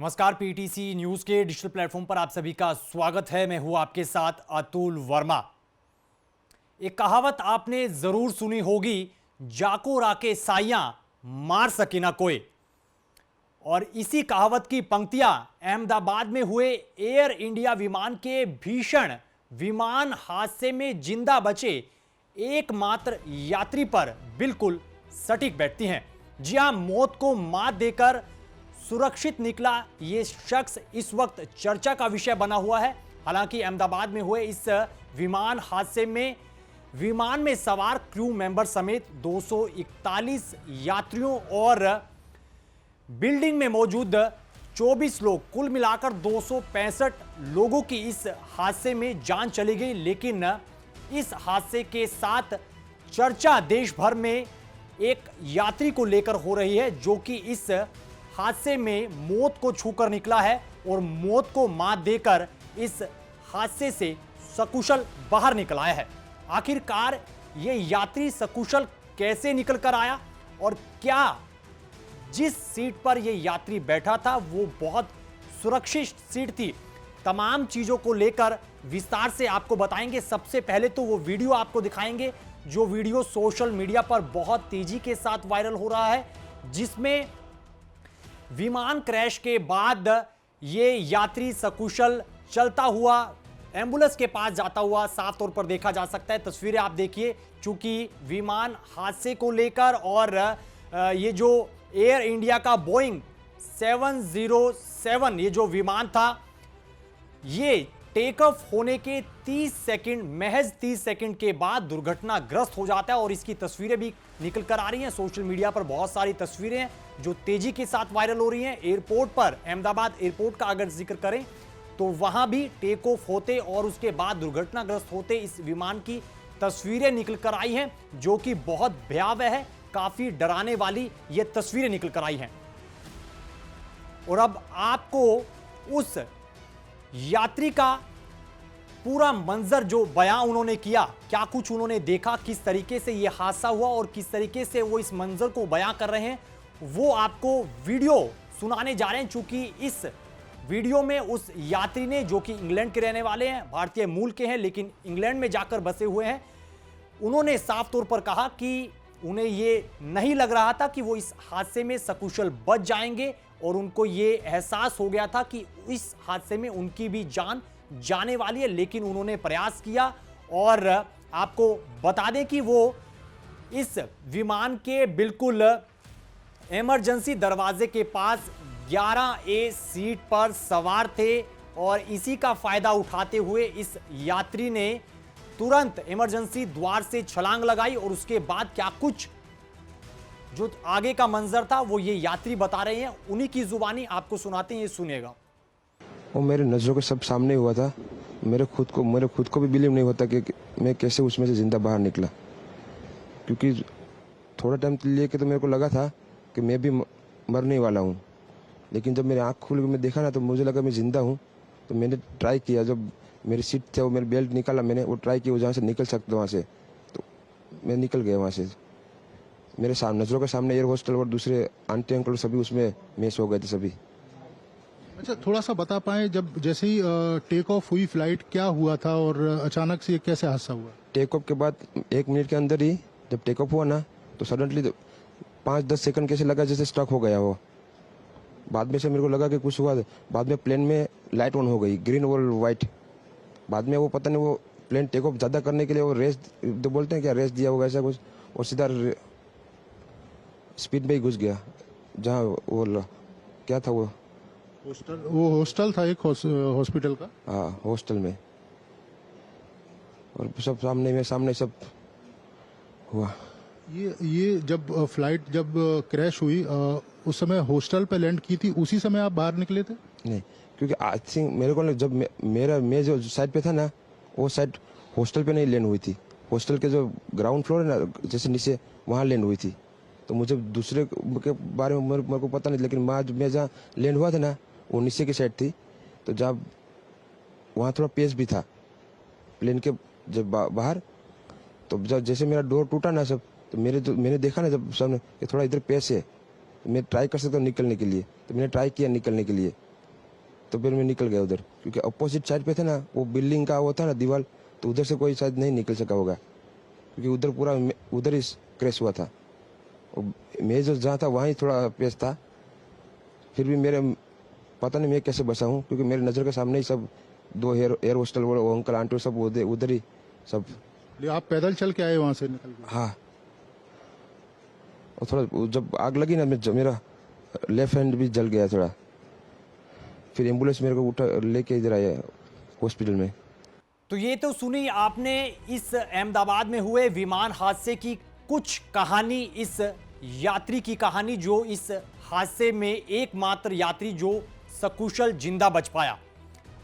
नमस्कार, PTC news के digital platform पर आप सभी का स्वागत है। मैं हूं आपके साथ अतुल वर्मा। एक कहावत आपने जरूर सुनी होगी, जाको राके साइयां मार सके ना कोई। और इसी कहावत की पंक्तियां अहमदाबाद में हुए एयर इंडिया विमान के भीषण विमान हादसे में जिंदा बचे एकमात्र यात्री पर बिल्कुल सटीक बैठती हैं। जी हां, मौत को मात देकर सुरक्षित निकला यह शख्स इस वक्त चर्चा का विषय बना हुआ है। हालांकि अहमदाबाद में हुए इस विमान हादसे में विमान में सवार क्रू मेंबर समेत 241 यात्रियों और बिल्डिंग में मौजूद 24 लोग, कुल मिलाकर 265 लोगों की इस हादसे में जान चली गई। लेकिन इस हादसे के साथ चर्चा देश भर में एक यात्री को लेकर हो रही है, जो कि इस हादसे में मौत को छूकर निकला है और मौत को मात देकर इस हादसे से सकुशल बाहर निकल आया है। आखिरकार ये यात्री सकुशल कैसे निकल कर आया और क्या जिस सीट पर ये यात्री बैठा था वो बहुत सुरक्षित सीट थी, तमाम चीजों को लेकर विस्तार से आपको बताएंगे। सबसे पहले तो वो वीडियो आपको दिखाएंगे, जो वीडियो सोशल मीडिया पर बहुत तेजी के साथ वायरल हो रहा है, जिसमें विमान क्रैश के बाद ये यात्री सकुशल चलता हुआ एम्बुलेंस के पास जाता हुआ साफ तौर पर देखा जा सकता है। तस्वीरें आप देखिए, चूंकि विमान हादसे को लेकर और ये जो एयर इंडिया का बोइंग 707 ये जो विमान था, ये टेक ऑफ होने के 30 सेकंड, महज 30 सेकंड के बाद दुर्घटनाग्रस्त हो जाता है। और इसकी तस्वीरें भी निकल कर आ रही हैं सोशल मीडिया पर। बहुत सारी तस्वीरें हैं जो तेजी के साथ वायरल हो रही हैं। एयरपोर्ट पर, अहमदाबाद एयरपोर्ट का अगर जिक्र करें तो वहां भी टेक ऑफ होते और उसके बाद दुर्घटनाग्रस्त होते इस विमान की तस्वीरें निकल कर आई हैं, जो कि बहुत भयावह है। काफी डराने वाली ये तस्वीरें निकल कर आई हैं। और अब आपको उस यात्री का पूरा मंजर जो बयां उन्होंने किया, क्या कुछ उन्होंने देखा, किस तरीके से यह हादसा हुआ और किस तरीके से वो इस मंजर को बयां कर रहे हैं, वो आपको वीडियो सुनाने जा रहे हैं। चूंकि इस वीडियो में उस यात्री ने, जो कि इंग्लैंड के रहने वाले हैं, भारतीय मूल के हैं लेकिन इंग्लैंड में जाकर बसे हुए हैं, उन्होंने साफ तौर पर कहा कि उन्हें ये नहीं लग रहा था कि वो इस हादसे में सकुशल बच जाएंगे और उनको ये एहसास हो गया था कि इस हादसे में उनकी भी जान जाने वाली है। लेकिन उन्होंने प्रयास किया। और आपको बता दें कि वो इस विमान के बिल्कुल इमरजेंसी दरवाजे के पास 11A सीट पर सवार थे और इसी का फायदा उठाते हुए इस यात्री ने तुरंत इमरजेंसी द्वार से छलांग लगाई। और उसके बाद क्या कुछ जो आगे का मंजर था वो ये यात्री बता रहे हैं, उन्हीं की जुबानी आपको सुनाते हैं, ये सुनिएगा। वो मेरे नज़रों के सब सामने हुआ था। मेरे खुद को भी बिलीव नहीं होता कि मैं कैसे उसमें से जिंदा बाहर निकला, क्योंकि थोड़ा टाइम लेके तो मेरे को लगा था कि मैं भी मरने वाला हूँ। लेकिन जब मेरी आँख खुल के मैं देखा ना, तो मुझे लगा मैं जिंदा हूँ। तो मैंने ट्राई किया, जब मेरी सीट थे वो मेरी बेल्ट निकाला, मैंने वो ट्राई किया जहाँ से निकल सकता वहाँ से, तो मैं निकल गया वहाँ से। मेरे नज़रों के सामने एयर होस्टल और दूसरे आंटी अंकल सभी उसमें मैच हो गए थे सभी। अच्छा, थोड़ा सा बता पाएं, जब जैसे ही टेक ऑफ हुई फ्लाइट, क्या हुआ था और अचानक से कैसे हादसा हुआ? टेक ऑफ के बाद 1 मिनट के अंदर ही जब टेक ऑफ हुआ ना, तो सडनली 5-10 सेकंड कैसे लगा जैसे स्टक हो गया वो। बाद में से मेरे को लगा कि कुछ हुआ। बाद में प्लेन में लाइट ऑन हो गई, ग्रीन और वाइट। बाद में वो पता नहीं, वो प्लेन टेक ऑफ ज़्यादा करने के लिए वो रेस जो बोलते हैं, क्या रेस दिया होगा ऐसा कुछ, और सीधा स्पीड में ही घुस गया। जहाँ वो क्या था, वो हॉस्टल था, एक हॉस्पिटल का। हाँ, हॉस्टल में। और सब सामने सब हुआ। ये जब फ्लाइट जब क्रैश हुई, उस समय हॉस्टल पे लैंड की थी, उसी समय आप बाहर निकले थे? नहीं, क्योंकि आई थिंक मेरे को जब मैं जो साइड पे था ना, वो साइड हॉस्टल पे नहीं लैंड हुई थी। हॉस्टल के जो ग्राउंड फ्लोर है ना, जैसे नीचे, वहाँ लैंड हुई थी। तो मुझे दूसरे के बारे में मेरे को पता नहीं, लेकिन मैं जहाँ लैंड हुआ था ना, वो नीचे की साइड थी। तो जब वहाँ थोड़ा पेस भी था प्लेन के जब बाहर, तो जब जैसे मेरा डोर टूटा ना सब, तो मैंने देखा ना जब सामने कि थोड़ा इधर पेस है, मैं ट्राई कर सकता हूँ निकलने के लिए। तो मैंने ट्राई किया निकलने के लिए, तो फिर मैं निकल गया उधर, क्योंकि अपोजिट साइड पे थे ना, वो बिल्डिंग का वो था ना दीवार, तो उधर से कोई शायद नहीं निकल सका होगा, क्योंकि उधर पूरा उधर ही क्रैश हुआ था। मैं जो जहाँ था वहाँ ही थोड़ा पेश था, फिर भी मेरे पता नहीं मैं कैसे बचा हूँ, क्योंकि मेरे नज़र के सामने ही सब 2 एयर होस्टल वो अंकल आंटी सब उधर ही सब। आप पैदल चल के आए वहां से निकल के? हाँ, और थोड़ा जब आग लगी ना, मेरा लेफ्ट हैंड भी जल गया थोड़ा। फिर एम्बुलेंस मेरे को उठा लेके इधर आया हॉस्पिटल में। तो ये तो सुनी आपने इस अहमदाबाद में हुए विमान हादसे की कुछ कहानी, इस यात्री की कहानी जो इस हादसे में एकमात्र यात्री जो सकुशल जिंदा बच पाया।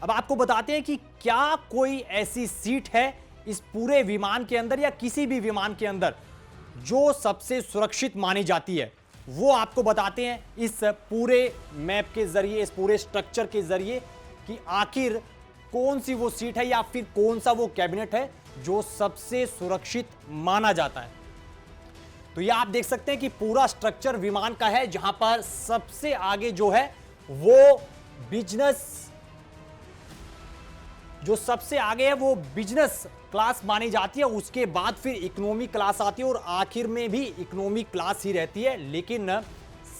अब आपको बताते हैं कि क्या कोई ऐसी सीट है इस पूरे विमान के अंदर या किसी भी विमान के अंदर जो सबसे सुरक्षित मानी जाती है, वो आपको बताते हैं इस पूरे मैप के जरिए, इस पूरे स्ट्रक्चर के जरिए कि आखिर कौन सी वो सीट है या फिर कौन सा वो कैबिनेट है जो सबसे सुरक्षित माना जाता है। तो ये आप देख सकते हैं कि पूरा स्ट्रक्चर विमान का है, जहां पर सबसे आगे जो है वो बिजनेस, जो सबसे आगे है वो बिजनेस क्लास मानी जाती है, उसके बाद फिर इकोनॉमी क्लास आती है और आखिर में भी इकोनॉमी क्लास ही रहती है। लेकिन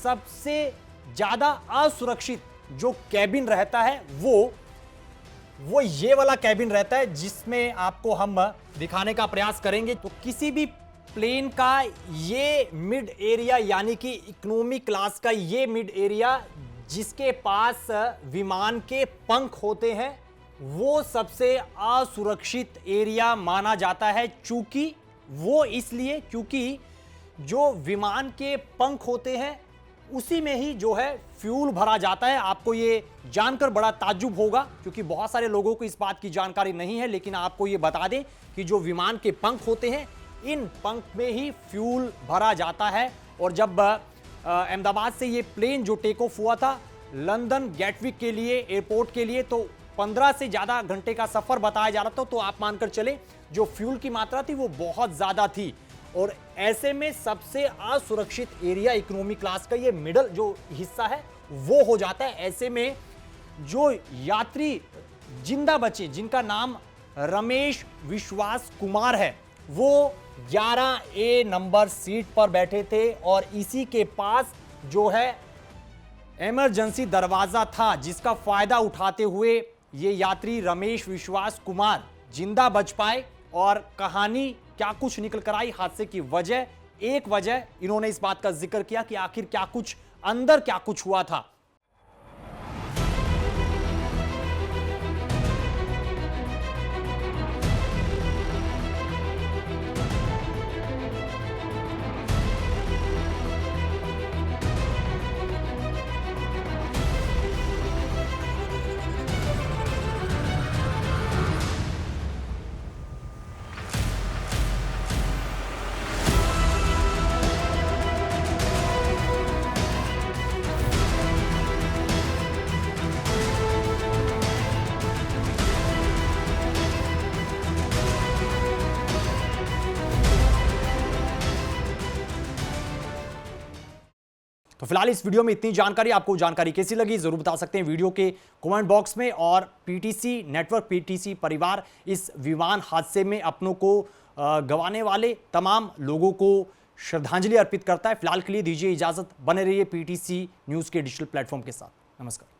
सबसे ज्यादा असुरक्षित जो कैबिन रहता है वो ये वाला कैबिन रहता है, जिसमें आपको हम दिखाने का प्रयास करेंगे। तो किसी भी प्लेन का ये मिड एरिया, यानी कि इकोनॉमी क्लास का ये मिड एरिया जिसके पास विमान के पंख होते हैं, वो सबसे असुरक्षित एरिया माना जाता है। चूंकि वो इसलिए क्योंकि जो विमान के पंख होते हैं उसी में ही जो है फ्यूल भरा जाता है। आपको ये जानकर बड़ा ताज्जुब होगा, क्योंकि बहुत सारे लोगों को इस बात की जानकारी नहीं है, लेकिन आपको ये बता दें कि जो विमान के पंख होते हैं, इन पंख में ही फ्यूल भरा जाता है। और जब अहमदाबाद से ये प्लेन जो टेक ऑफ हुआ था लंदन गैटविक के लिए, एयरपोर्ट के लिए, तो 15 से ज्यादा घंटे का सफर बताया जा रहा था। तो आप मानकर चले जो फ्यूल की मात्रा थी वो बहुत ज्यादा थी, और ऐसे में सबसे असुरक्षित एरिया इकोनॉमी क्लास का ये मिडल जो हिस्सा है वो हो जाता है। ऐसे में जो यात्री जिंदा बचे, जिनका नाम रमेश विश्वास कुमार है, वो 11A नंबर सीट पर बैठे थे और इसी के पास जो है इमरजेंसी दरवाजा था, जिसका फायदा उठाते हुए ये यात्री रमेश विश्वास कुमार जिंदा बच पाए। और कहानी क्या कुछ निकल कर आई हादसे की वजह, एक वजह इन्होंने इस बात का जिक्र किया कि आखिर क्या कुछ अंदर क्या कुछ हुआ था। तो फिलहाल इस वीडियो में इतनी जानकारी। आपको जानकारी कैसी लगी जरूर बता सकते हैं वीडियो के कमेंट बॉक्स में। और पीटीसी नेटवर्क, पीटीसी परिवार इस विमान हादसे में अपनों को गंवाने वाले तमाम लोगों को श्रद्धांजलि अर्पित करता है। फिलहाल के लिए दीजिए इजाजत, बने रहिए पीटीसी न्यूज़ के डिजिटल प्लेटफॉर्म के साथ। नमस्कार।